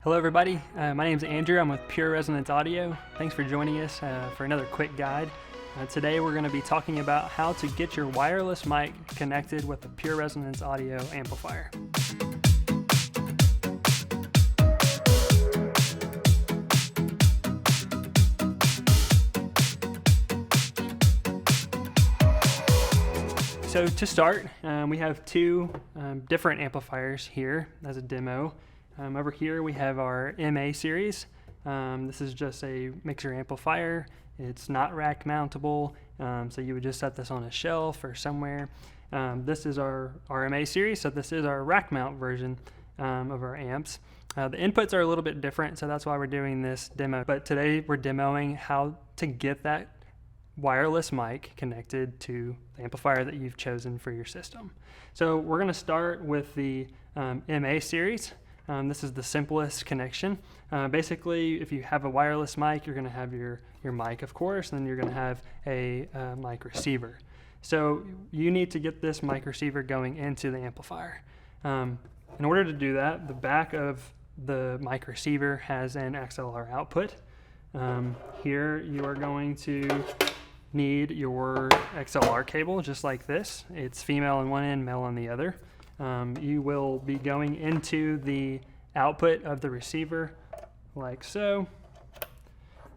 Hello everybody, my name is Andrew. I'm with Pure Resonance Audio. Thanks for joining us for another quick guide. Today we're going to be talking about how to get your wireless mic connected with the Pure Resonance Audio amplifier. So to start, we have two different amplifiers here as a demo. Over here we have our MA series. This is just a mixer amplifier. It's not rack mountable, so you would just set this on a shelf or somewhere. This is our RMA series, so this is our rack mount version of our amps. The inputs are a little bit different, so that's why we're doing this demo. But today we're demoing how to get that wireless mic connected to the amplifier that you've chosen for your system. So we're going to start with the MA series. This is the simplest connection. Basically, if you have a wireless mic, you're going to have your mic, of course, and then you're going to have a mic receiver. So you need to get this mic receiver going into the amplifier. In order to do that, the back of the mic receiver has an XLR output. Here you are going to need your XLR cable, just like this. It's female on one end, male on the other. You will be going into the output of the receiver like so,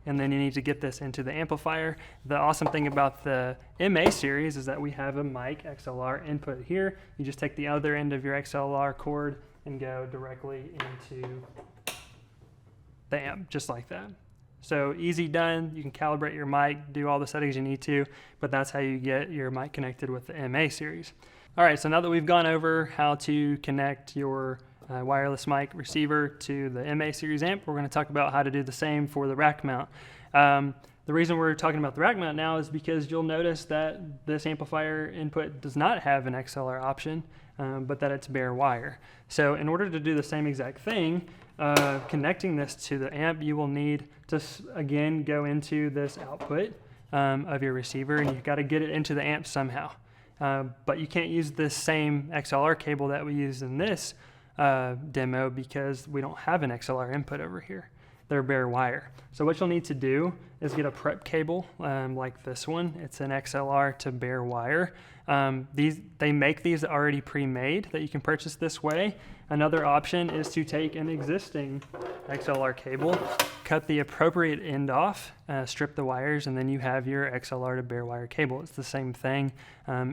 and then you need to get this into the amplifier. The awesome thing about the MA series is that we have a mic XLR input here. You just take the other end of your XLR cord and go directly into the amp, just like that. So easy done. You can calibrate your mic, do all the settings you need to, but that's how you get your mic connected with the MA series. All right, so now that we've gone over how to connect your wireless mic receiver to the MA series amp, we're going to talk about how to do the same for the rack mount. The reason we're talking about the rack mount now is because you'll notice that this amplifier input does not have an XLR option, but that it's bare wire. So in order to do the same exact thing, connecting this to the amp, you will need to again go into this output of your receiver, and you've got to get it into the amp somehow. But you can't use this same XLR cable that we use in this demo because we don't have an XLR input over here. They're bare wire. So what you'll need to do is get a prep cable like this one. It's an XLR to bare wire. They make these already pre-made that you can purchase this way. Another option is to take an existing XLR cable, cut the appropriate end off, strip the wires, and then you have your XLR to bare wire cable. It's the same thing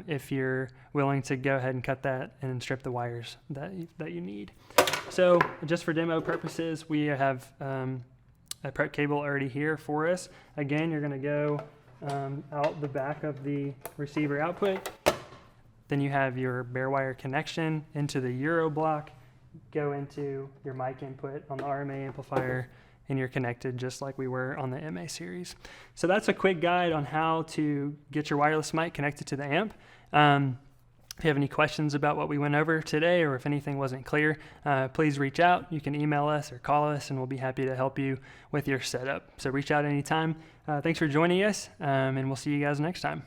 if you're willing to go ahead and cut that and strip the wires that you need. So just for demo purposes, we have a prep cable already here for us. Again, you're going to go out the back of the receiver output. Then you have your bare wire connection into the Euro block, go into your mic input on the RMA amplifier, and you're connected just like we were on the MA series. So that's a quick guide on how to get your wireless mic connected to the amp. If you have any questions about what we went over today, or if anything wasn't clear, please reach out. You can email us or call us, and we'll be happy to help you with your setup. So reach out anytime. Thanks for joining us, and we'll see you guys next time.